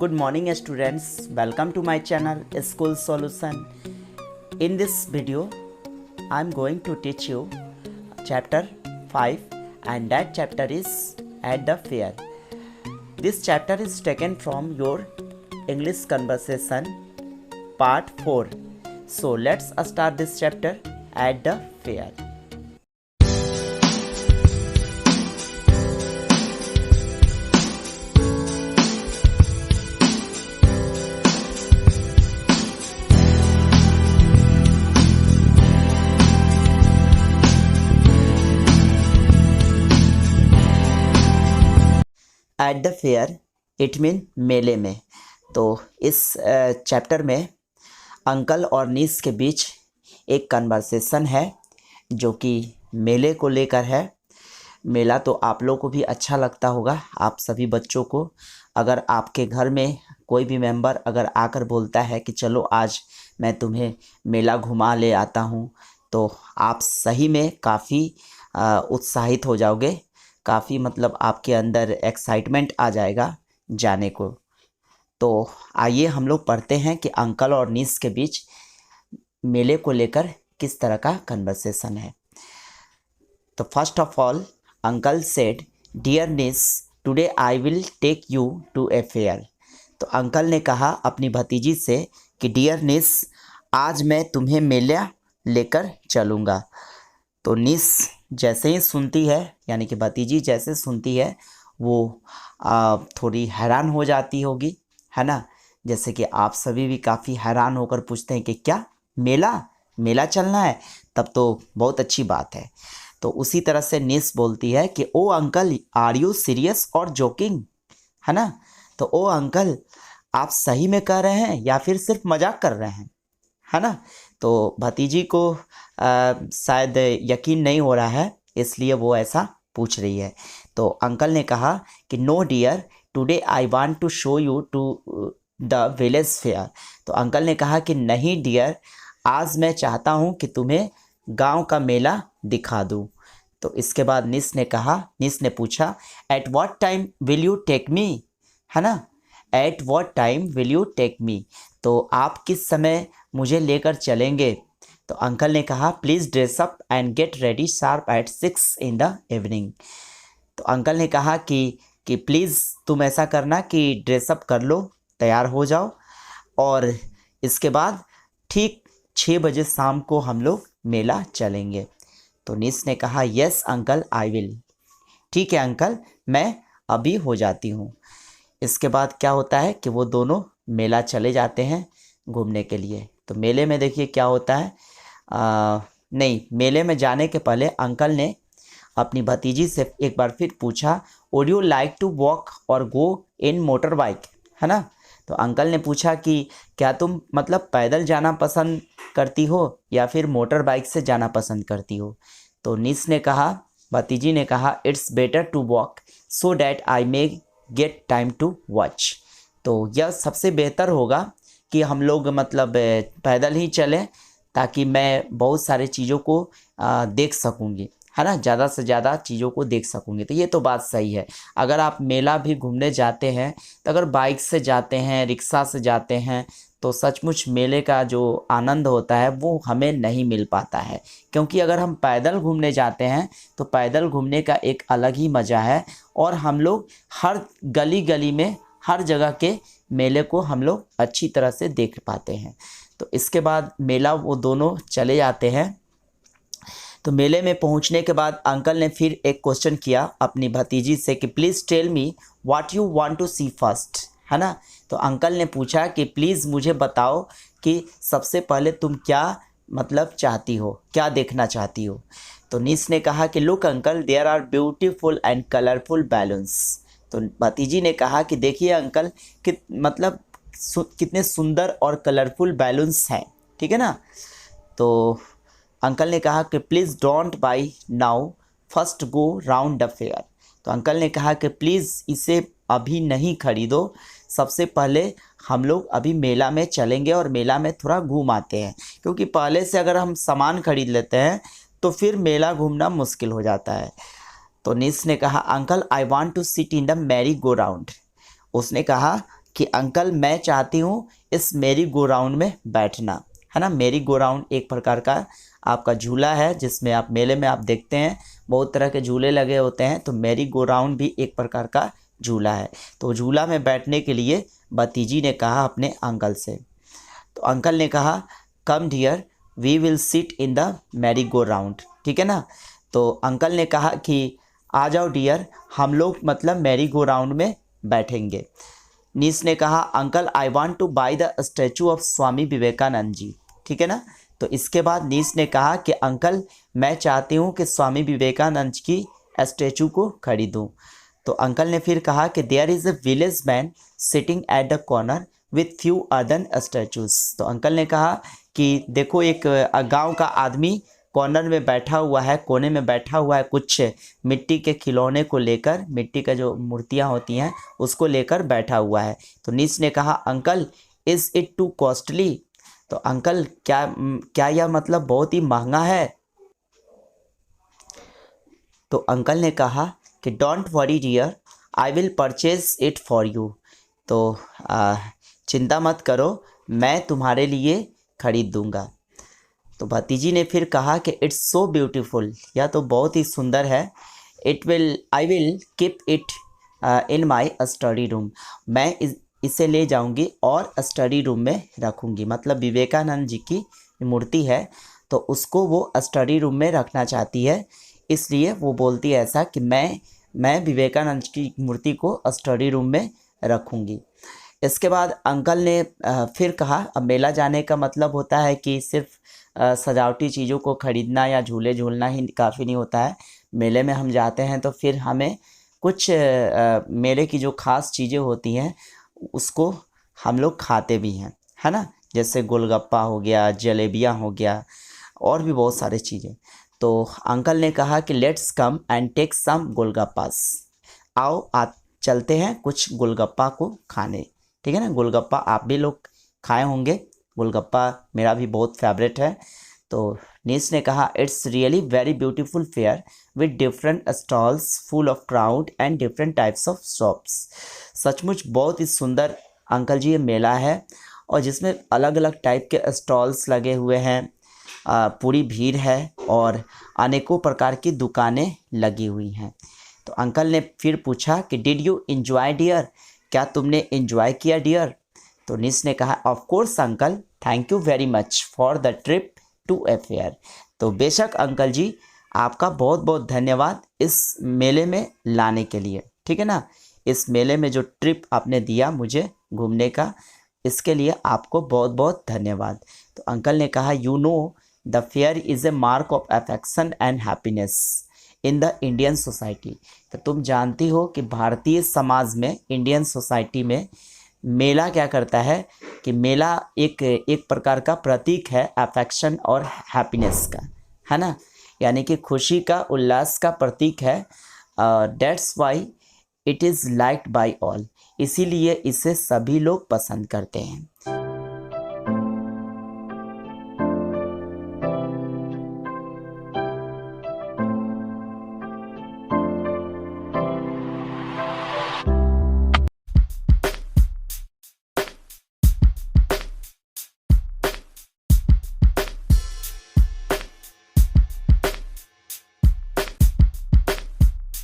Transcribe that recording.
Good morning students, welcome to my channel School Solution. In this video I am going to teach you chapter 5 and that chapter is at the fair. This chapter is taken from your English conversation part 4. So let's start this chapter at the fair. At the fair it mean मेले में। तो इस chapter में uncle और नीस के बीच एक conversation है जो कि मेले को लेकर है। मेला तो आप लोगों को भी अच्छा लगता होगा, आप सभी बच्चों को। अगर आपके घर में कोई भी मेंबर अगर आकर बोलता है कि चलो आज मैं तुम्हें मेला घुमा ले आता हूँ, तो आप सही में काफ़ी उत्साहित हो जाओगे, काफ़ी मतलब आपके अंदर एक्साइटमेंट आ जाएगा जाने को। तो आइए हम लोग पढ़ते हैं कि अंकल और नीस के बीच मेले को लेकर किस तरह का कन्वर्सेशन है। तो first of all uncle said, dear niece, today I will take you to a fair. तो अंकल ने कहा अपनी भतीजी से कि डियर नीस, आज मैं तुम्हें मेला लेकर चलूँगा। तो नीस जैसे ही सुनती है, यानी कि भतीजी जैसे सुनती है, वो थोड़ी हैरान हो जाती होगी, है ना। जैसे कि आप सभी भी काफ़ी हैरान होकर पूछते हैं कि क्या मेला चलना है, तब तो बहुत अच्छी बात है। तो उसी तरह से नीस बोलती है कि ओ अंकल, आर यू सीरियस और जोकिंग, है ना। तो ओ अंकल, आप सही में कह रहे हैं या फिर सिर्फ मजाक कर रहे हैं, है ना। तो भतीजी को शायद यकीन नहीं हो रहा है, इसलिए वो ऐसा पूछ रही है। तो अंकल ने कहा कि no dear, today I want to show you to the village fair. तो अंकल ने कहा कि नहीं डियर, आज मैं चाहता हूँ कि तुम्हें गांव का मेला दिखा दूँ। तो इसके बाद नीस ने पूछा at what time will you take me, है ना। At what time will you take me, तो आप किस समय मुझे लेकर चलेंगे। तो अंकल ने कहा please dress up and get ready sharp eight 6 in the evening। तो अंकल ने कहा कि प्लीज़ तुम ऐसा करना कि ड्रेसअप कर लो, तैयार हो जाओ, और इसके बाद ठीक 6 बजे शाम को हम लोग मेला चलेंगे। तो नीस ने कहा यस अंकल आई विल। ठीक है अंकल, मैं अभी हो जाती हूँ। इसके बाद क्या होता है कि वो दोनों मेला चले जाते हैं घूमने के लिए। तो मेले में देखिए क्या होता है, मेले में जाने के पहले अंकल ने अपनी भतीजी से एक बार फिर पूछा would you like to walk और गो इन मोटर बाइक, है ना। तो अंकल ने पूछा कि क्या तुम मतलब पैदल जाना पसंद करती हो या फिर मोटर बाइक से जाना पसंद करती हो। तो भतीजी ने कहा it's better to walk so that I may get time to watch. तो यह सबसे बेहतर होगा कि हम लोग मतलब पैदल ही चलें, ताकि मैं बहुत सारे चीज़ों को देख सकूँगी, है ना, ज़्यादा से ज़्यादा चीज़ों को देख सकूँगी। तो ये तो बात सही है। अगर आप मेला भी घूमने जाते हैं, तो अगर बाइक से जाते हैं, रिक्शा से जाते हैं, तो सचमुच मेले का जो आनंद होता है वो हमें नहीं मिल पाता है। क्योंकि अगर हम पैदल घूमने जाते हैं तो पैदल घूमने का एक अलग ही मज़ा है, और हम लोग हर गली गली में हर जगह के मेले को हम लोग अच्छी तरह से देख पाते हैं। तो इसके बाद मेला वो दोनों चले जाते हैं। तो मेले में पहुंचने के बाद अंकल ने फिर एक क्वेश्चन किया अपनी भतीजी से कि please tell me what you want to see first, है ना। तो अंकल ने पूछा कि प्लीज़ मुझे बताओ कि सबसे पहले तुम क्या मतलब चाहती हो, क्या देखना चाहती हो। तो नीस ने कहा कि look uncle, there are beautiful and colourful balloons. तो भतीजी ने कहा कि देखिए अंकल कि मतलब कितने सुंदर और कलरफुल बैलून्स हैं, ठीक है ना। तो अंकल ने कहा कि please don't buy now, first go round the fair. तो अंकल ने कहा कि प्लीज़ इसे अभी नहीं खरीदो, सबसे पहले हम लोग अभी मेला में चलेंगे और मेला में थोड़ा घूम आते हैं, क्योंकि पहले से अगर हम सामान खरीद लेते हैं तो फिर मेला घूमना मुश्किल हो जाता है। तो नीस ने कहा uncle I want to sit in the merry go round. उसने कहा कि अंकल मैं चाहती हूँ इस मेरी गो राउंड में बैठना, है ना। मेरी गो राउंड एक प्रकार का आपका झूला है जिसमें आप मेले में आप देखते हैं बहुत तरह के झूले लगे होते हैं, तो मेरी गो राउंड भी एक प्रकार का झूला है। तो झूला में बैठने के लिए भतीजी ने कहा अपने अंकल से। तो अंकल ने कहा come dear we will sit in the merry go round, ठीक है ना। तो अंकल ने कहा कि आ जाओ डियर, हम लोग मतलब मैरी गो राउंड में बैठेंगे। नीस ने कहा uncle I want to buy the statue of Swami Vivekananda ji, ठीक है ना। तो इसके बाद नीस ने कहा कि अंकल मैं चाहती हूँ कि स्वामी विवेकानंद की स्टैचू को खरीदूँ। तो अंकल ने फिर कहा कि there is a village man sitting at the corner with few other statues. तो अंकल ने कहा कि देखो एक गांव का आदमी कॉर्नर में बैठा हुआ है, कोने में बैठा हुआ है, कुछ मिट्टी के खिलौने को लेकर, मिट्टी का जो मूर्तियां होती हैं उसको लेकर बैठा हुआ है। तो नीस ने कहा uncle is it to costly. तो अंकल क्या यह मतलब बहुत ही महंगा है। तो अंकल ने कहा कि don't worry dear I will purchase it for you. तो चिंता मत करो, मैं तुम्हारे लिए खरीद दूंगा। तो भतीजी ने फिर कहा कि इट्स सो ब्यूटीफुल, यह तो बहुत ही सुंदर है। I will keep it in my study room, मैं इसे ले जाऊंगी और स्टडी रूम में रखूंगी। मतलब विवेकानंद जी की मूर्ति है तो उसको वो स्टडी रूम में रखना चाहती है, इसलिए वो बोलती है ऐसा कि मैं विवेकानंद की मूर्ति को स्टडी रूम में रखूंगी। इसके बाद अंकल ने फिर कहा अब मेला जाने का मतलब होता है कि सिर्फ सजावटी चीज़ों को खरीदना या झूले झूलना ही काफ़ी नहीं होता है। मेले में हम जाते हैं तो फिर हमें कुछ मेले की जो ख़ास चीज़ें होती हैं उसको हम लोग खाते भी हैं, है ना। जैसे गोलगप्पा हो गया, जलेबियाँ हो गया और भी बहुत सारी चीज़ें। तो अंकल ने कहा कि let's come and take some golgappas, आओ चलते हैं कुछ गोलगप्पा को खाने, ठीक है ना। गोलगप्पा आप भी लोग खाए होंगे, गोलगप्पा मेरा भी बहुत फेवरेट है। तो नीस ने कहा it's really very beautiful fair with different stalls full of crowd and different types of shops. सचमुच बहुत ही सुंदर अंकल जी ये मेला है और जिसमें अलग अलग टाइप के स्टॉल्स लगे हुए हैं, पूरी भीड़ है और अनेकों प्रकार की दुकानें लगी हुई हैं। तो अंकल ने फिर पूछा कि डिड यू एंजॉय डियर, क्या तुमने एंजॉय किया डियर। तो नीस ने कहा of course uncle thank you very much for the trip to a fair. तो बेशक अंकल जी आपका बहुत बहुत धन्यवाद इस मेले में लाने के लिए, ठीक है ना। इस मेले में जो ट्रिप आपने दिया मुझे घूमने का, इसके लिए आपको बहुत बहुत धन्यवाद। तो अंकल ने कहा you know the fair is a mark of affection and happiness in the Indian society. तो तुम जानती हो कि भारतीय समाज में, इंडियन सोसाइटी में मेला क्या करता है कि मेला एक प्रकार का प्रतीक है अफेक्शन और हैप्पीनेस का, है ना। यानी कि खुशी का, उल्लास का प्रतीक है। That's why it is liked by all, इसीलिए इसे सभी लोग पसंद करते हैं।